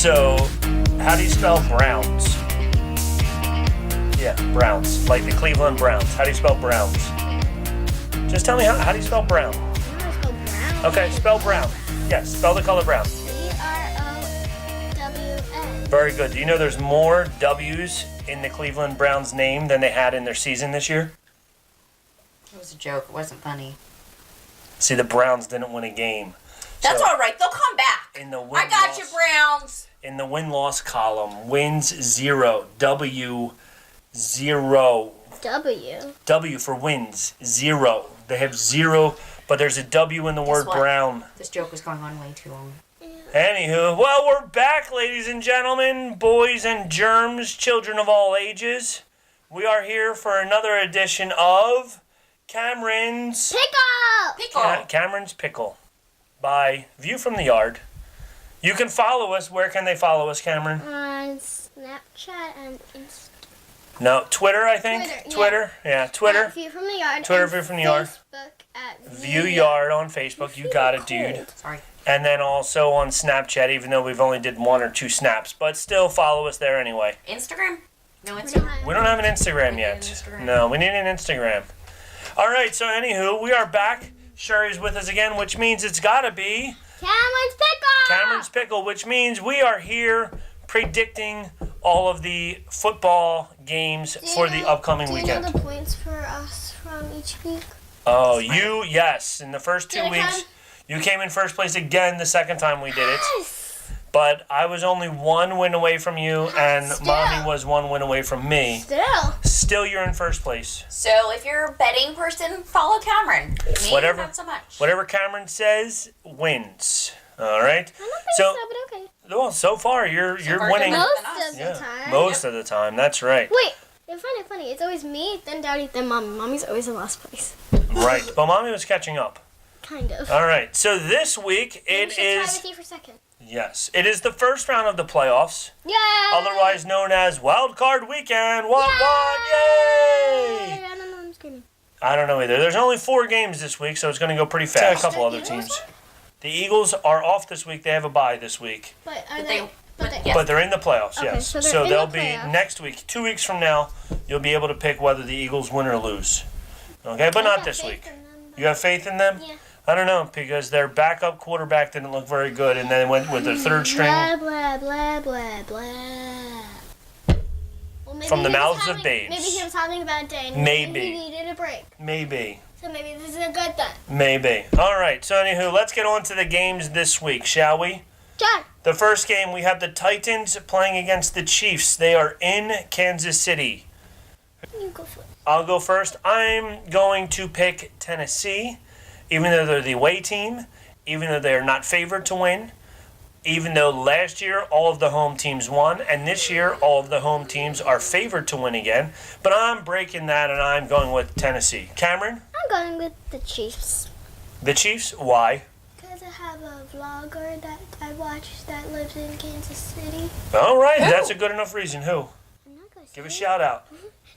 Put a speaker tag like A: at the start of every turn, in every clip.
A: So, how do you spell Browns? Yeah, Browns. Like the Cleveland Browns. How do you spell Browns? Just tell me how do you spell brown? Okay, spell brown. Yes, spell the color brown.
B: B-R-O-W-N.
A: Very good. Do you know there's more W's in the Cleveland Browns name than they had in their season this year?
C: It was a joke. It wasn't funny.
A: See, the Browns didn't win a game.
C: That's
A: So,
C: all right. They'll come back.
A: in the
C: I got you, Browns.
A: In the win-loss column, wins 0, W 0. W for wins, 0. They have 0, but there's a W in the word
C: what?
A: brown.
C: This joke was going on way too long.
A: Anywho, well, we're back, ladies and gentlemen, boys and germs, children of all ages. We are here for another edition of Camryn's
B: Pickle!
A: Camryn's Pickle by View from the Yard. You can follow us. Where can they follow us, Camryn?
B: On Snapchat and Instagram.
A: No, Twitter, I think.
B: Twitter,
A: Yeah, Twitter.
B: View from the Yard.
A: Twitter,
B: and
A: View from the Yard.
B: Facebook at
A: View Yard on Facebook. You got it, dude.
C: Sorry.
A: And then also on Snapchat, even though we've only did 1 or 2 snaps. But still follow us there anyway.
C: Instagram? No Instagram.
A: We don't have an Instagram yet.
C: Instagram.
A: No, we need an Instagram. All right, so anywho, we are back. Sherry's with us again, which means it's got to be
B: Camryn's Pickle!
A: Camryn's Pickle, which means we are here predicting all of the football games for the upcoming
B: do you
A: weekend.
B: know the points for us from each week?
A: Oh, yes. In the first 2
B: Did I
A: weeks,
B: come?
A: you came in first place again the second time we did it.
B: Yes!
A: But I was only 1 win away from you, and
B: Still.
A: Mommy was 1 win away from me. Still, you're in first place.
C: So if you're a betting person, follow Camryn. Me,
A: Whatever.
C: not so much.
A: Whatever Camryn says wins. All right.
B: I don't think
A: So,
B: so, but okay.
A: well, so far you're
C: far,
A: winning.
C: good
B: Most
C: than us.
B: of the
A: Yeah,
B: time.
A: most of the time. That's right.
B: Wait, it's funny. It's always me, then Daddy, then Mommy. Mommy's always in last place.
A: Right. But Mommy was catching up.
B: Kind of.
A: All right. So this week
B: Maybe
A: it
B: we should tie
A: is.
B: with you for second.
A: Yes, it is the first round of the playoffs,
B: Yay!
A: otherwise known as Wild Card Weekend. What? Yay!
B: I don't know. I'm screaming.
A: I don't know either. There's only 4 games this week, so it's going to go pretty fast. A couple other teams. The Eagles are off this week. They have a bye this week.
B: But
C: But
B: they?
C: yes.
A: But they're in the playoffs,
B: Okay,
A: yes.
B: so they're
A: So
B: in
A: they'll
B: the
A: be
B: playoffs.
A: next week. 2 weeks from now, you'll be able to pick whether the Eagles win or lose. Okay, but not this week. You have faith in them?
B: Yeah.
A: I don't know, because their backup quarterback didn't look very good, and then went with their third string.
B: Blah, blah, blah, blah, blah. Well, maybe
A: From the
B: he was
A: mouths of
B: having-
A: babes.
B: Maybe he was having a bad day and
A: Maybe.
B: he needed a break.
A: Maybe.
B: So maybe this is a good thing.
A: Maybe. All right, so anywho, let's get on to the games this week, shall we?
B: John.
A: The first game, we have the Titans playing against the Chiefs. They are in Kansas City.
B: You go first.
A: I'll go first. I'm going to pick Tennessee, even though they're the away team, even though they are not favored to win, even though last year all of the home teams won, and this year all of the home teams are favored to win again. But I'm breaking that, and I'm going with Tennessee. Camryn?
B: I'm going with the Chiefs.
A: The Chiefs? Why?
B: Because I have a vlogger that I watch that lives in Kansas City.
A: All right, that's a good enough reason. Who?
B: I'm not going to
A: Give a shout out.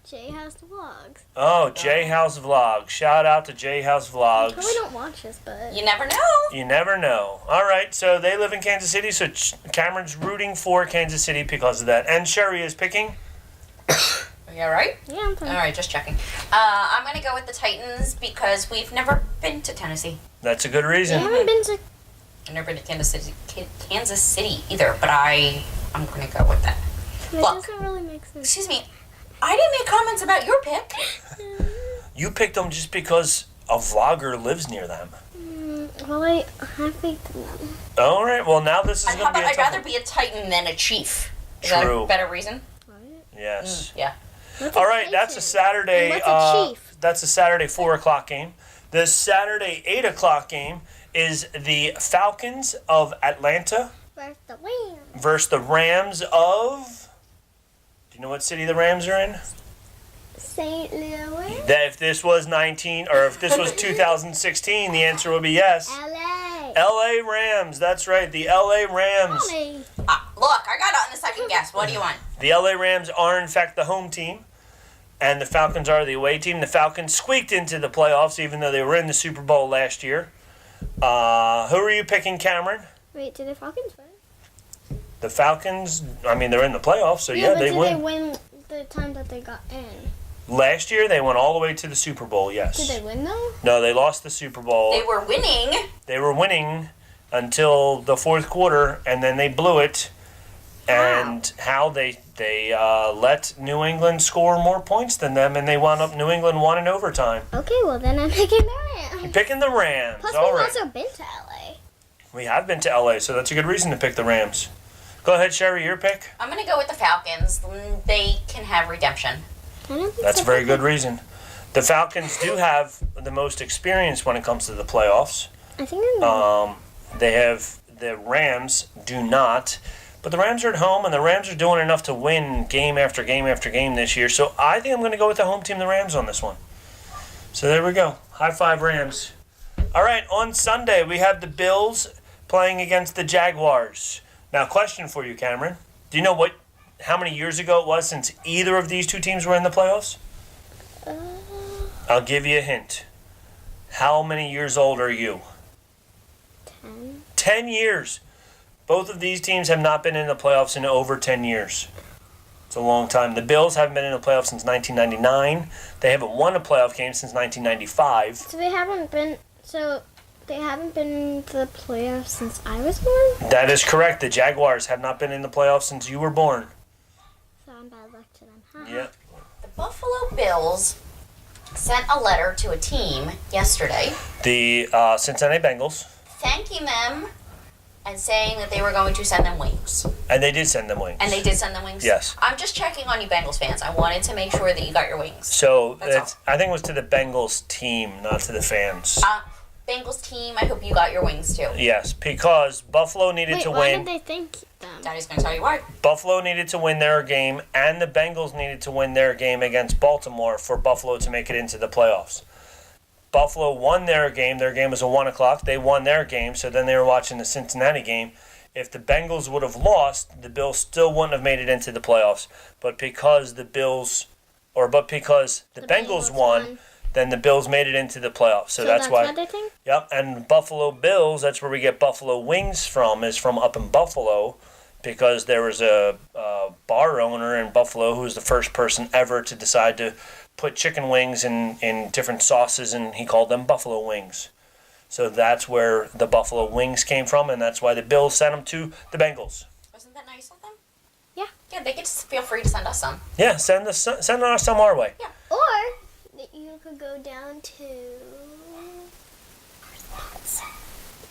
B: Jay House Vlogs.
A: Oh, J House Vlogs. Shout out to J House Vlogs.
B: Probably don't watch this, but
C: You never know.
A: You never know. All right, so they live in Kansas City, so Cameron's rooting for Kansas City because of that. And Sherry is picking?
C: Are you all right?
B: yeah, I'm fine.
C: All right, just checking. I'm going to go with the Titans because we've never been to Tennessee.
A: That's a good
B: I
A: reason.
B: haven't been to.
C: I've never been to Kansas City either, but I'm going to go with that.
B: That
C: Look.
B: doesn't really make sense.
C: Excuse me. I didn't make comments about your pick.
A: You picked them just because a vlogger lives near them.
B: Well, I have faith in them.
A: All right, well, now this is
C: How
A: going to be
C: about
A: a
C: I'd
A: tough
C: rather
A: one.
C: be a Titan than a Chief? Is
A: True.
C: that a better reason?
A: Yes.
C: Yeah.
B: What's
A: All
B: a
A: right, that's a
B: Titan?
A: Saturday.
B: And what's a Chief?
A: That's a Saturday 4 o'clock game. The Saturday 8 o'clock game is the Falcons of Atlanta
B: Where's the win?
A: versus the Rams of... Do you know what city the Rams are in?
B: St. Louis.
A: That if this was 2016, the answer would be yes.
B: LA.
A: LA Rams, that's right, the LA Rams.
B: Mommy.
C: Look, I got it on the second guess. What do you want?
A: The LA Rams are in fact the home team, and the Falcons are the away team. The Falcons squeaked into the playoffs even though they were in the Super Bowl last year. Who are you picking, Camryn?
B: Wait, did the Falcons win?
A: The Falcons, I mean, they're in the playoffs, so
B: Yeah, but
A: they
B: did
A: win.
B: they win the time that they got in?
A: Last year, they went all the way to the Super Bowl, yes.
B: Did they win, though?
A: No, they lost the Super Bowl.
C: They were winning.
A: They were winning until the fourth quarter, and then they blew it. And how they let New England score more points than them, and they wound up New England won in overtime.
B: Okay, well, then I'm picking the Rams.
A: You're picking the Rams.
B: Plus,
A: All
B: we've
A: right.
B: also been to LA.
A: We have been to LA, so that's a good reason to pick the Rams. Go ahead, Sherry, your pick.
C: I'm going to go with the Falcons. They can have redemption.
B: I don't think
A: That's a
B: so.
A: very good reason. The Falcons do have the most experience when it comes to the playoffs.
B: I think I'm
A: They have the Rams do not, but the Rams are at home, and the Rams are doing enough to win game after game after game this year. So I think I'm going to go with the home team, the Rams, on this one. So there we go. High five, Rams. All right, on Sunday we have the Bills playing against the Jaguars. Now, question for you, Camryn. Do you know how many years ago it was since either of these two teams were in the playoffs? I'll give you a hint. How many years old are you?
B: 10.
A: 10 years. Both of these teams have not been in the playoffs in over 10 years. It's a long time. The Bills haven't been in the playoffs since 1999. They haven't won a playoff game since 1995.
B: So they haven't been in the playoffs since I was born?
A: That is correct. The Jaguars have not been in the playoffs since you were born.
B: So I'm bad luck to them.
A: Yeah.
C: The Buffalo Bills sent a letter to a team yesterday
A: The Cincinnati Bengals.
C: thanking them and saying that they were going to send them wings.
A: And they did send them wings.
C: And they did send them wings?
A: Yes.
C: I'm just checking on you Bengals fans. I wanted to make sure that you got your wings.
A: So
C: That's
A: I think it was to the Bengals team, not to the fans.
C: Bengals team, I hope you got your wings too.
A: Yes, because Buffalo needed
B: Wait,
A: to
B: why
A: win.
B: did they thank them?
C: Daddy's going to tell you why.
A: Buffalo needed to win their game, and the Bengals needed to win their game against Baltimore for Buffalo to make it into the playoffs. Buffalo won their game. Their game was at 1 o'clock. They won their game, so then they were watching the Cincinnati game. If the Bengals would have lost, the Bills still wouldn't have made it into the playoffs. But because the Bengals won, then the Bills made it into the playoffs. So that's why.
B: What they think?
A: Yep, and Buffalo Bills, that's where we get Buffalo Wings from, is from up in Buffalo, because there was a bar owner in Buffalo who was the first person ever to decide to put chicken wings in different sauces, and he called them Buffalo Wings. So that's where the Buffalo Wings came from, and that's why the Bills sent them to the Bengals.
C: Wasn't that nice of them?
B: Yeah.
C: Yeah, they could just feel free to send us some.
A: Yeah, send us some our way.
C: Yeah.
B: Or you could go down to...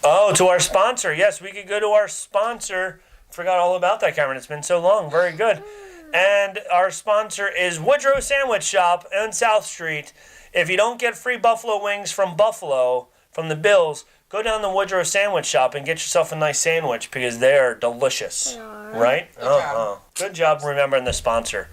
A: Oh, to our sponsor. Yes, we could go to our sponsor. Forgot all about that, Camryn. It's been so long. Very good. And our sponsor is Woodrow Sandwich Shop on South Street. If you don't get free buffalo wings from Buffalo, from the Bills, go down to Woodrow Sandwich Shop and get yourself a nice sandwich because they're delicious.
B: They are.
A: Right?
C: Good job.
A: Good job remembering the sponsor.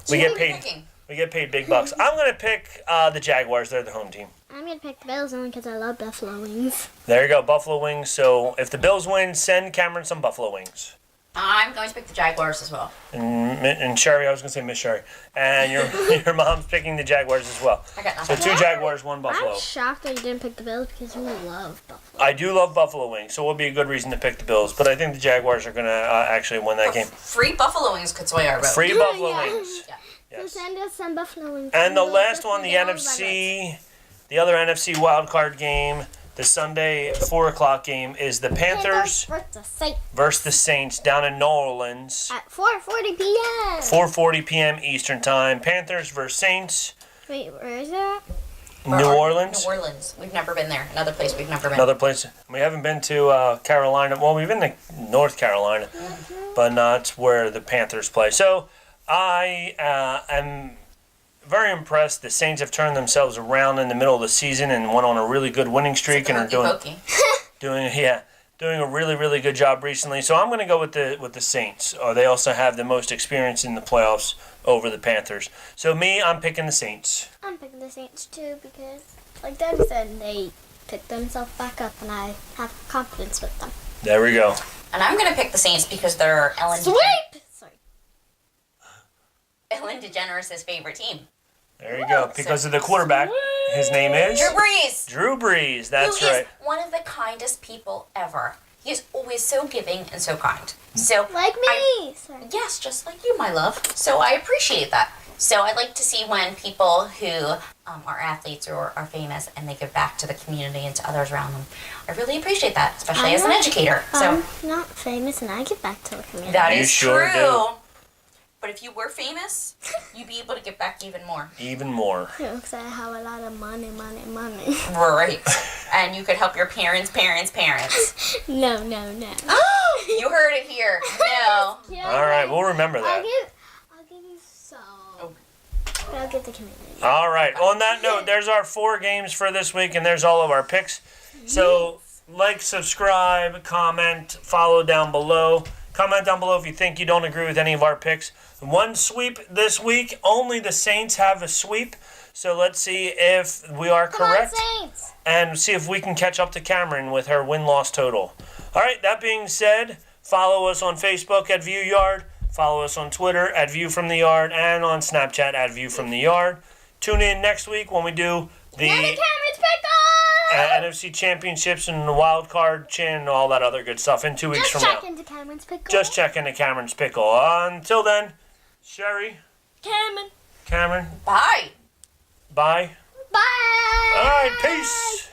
A: We
C: Who
A: get
C: are you
A: paid.
C: picking?
A: We get paid big bucks. I'm gonna pick the Jaguars. They're the home team.
B: I'm going to pick the Bills only because I love buffalo wings.
A: There you go, buffalo wings. So if the Bills win, send Camryn some buffalo wings.
C: I'm going to pick the Jaguars as well.
A: And Sherry, I was gonna say Miss Sherry, and your mom's picking the Jaguars as well.
C: I got
A: So
C: nothing.
A: 2 Jaguars, 1 Buffalo.
B: I'm shocked that you didn't pick the Bills because you love buffalo.
A: I do love buffalo wings, so it would be a good reason to pick the Bills. But I think the Jaguars are gonna actually win that game.
C: Free Buffalo wings could sway our vote.
A: Free buffalo
B: Yeah.
A: wings.
C: Yeah.
B: So
A: Yes.
B: send us some buffalo wings.
A: And the
B: We'll
A: last
B: just
A: one, the
B: forget all
A: NFC, the other NFC wildcard game, the Sunday 4 o'clock game is the
B: about it.
A: Panthers versus the Saints down in New Orleans.
B: At 4:40 p.m.
A: 4:40 p.m. Eastern Time. Panthers versus Saints.
B: Wait, where is that?
A: New Orleans.
C: New Orleans. We've never been there. Another place we've never been.
A: Another place. We haven't been to Carolina. Well, we've been to North Carolina, but not where the Panthers play. So I am very impressed. The Saints have turned themselves around in the middle of the season and went on a really good winning streak and are doing a really, really good job recently. So I'm going to go with the Saints. They also have the most experience in the playoffs over the Panthers. So I'm picking the Saints.
B: I'm picking the Saints too because, like Daddy said, they picked themselves back up, and I have confidence with them.
A: There we go.
C: And I'm going to pick the Saints because they're
B: Sweep! Sorry.
C: Ellen DeGeneres' favorite team.
A: There you go. Because of the quarterback. His name is?
C: Drew Brees.
A: Drew Brees. That's
C: who is
A: right.
C: one of the kindest people ever. He is always so giving and so kind. So
B: Like me. Sorry.
C: yes, just like you, my love. So I appreciate that. So I like to see when people who are athletes or are famous and they give back to the community and to others around them. I really appreciate that, especially as an educator. So
B: I'm not famous and I give back to the community.
C: that
A: You
C: is
A: sure
C: true.
A: do.
C: But if you were famous, you'd be able to give back even more.
A: Even more.
B: Because I have a lot of money.
C: Right. And you could help your parents.
B: No.
C: You heard it here. No.
B: Yeah,
A: All right, we'll remember
B: I'll
A: that.
B: give you some.
C: Oh.
B: But I'll give the community.
A: All right. On that note, there's our 4 games for this week, and there's all of our picks. So, like, subscribe, comment, follow down below. Comment down below if you think you don't agree with any of our picks. One sweep this week. Only the Saints have a sweep. So let's see if we are correct.
B: Come on, Saints!
A: And see if we can catch up to Camryn with her win-loss total. All right, that being said, follow us on Facebook at ViewYard. Follow us on Twitter at ViewFromTheYard. And on Snapchat at ViewFromTheYard. Tune in next week when we do the
B: Camryn's pick
A: NFC Championships and the Wild Card Chin and all that other good stuff in 2 weeks
B: Just
A: from
B: check
A: now.
B: into Camryn's pickle.
A: Just check into Cameron's pickle. Until then, Sherry,
B: Camryn.
A: Camryn,
C: Bye.
A: bye.
B: Bye.
A: All right, peace.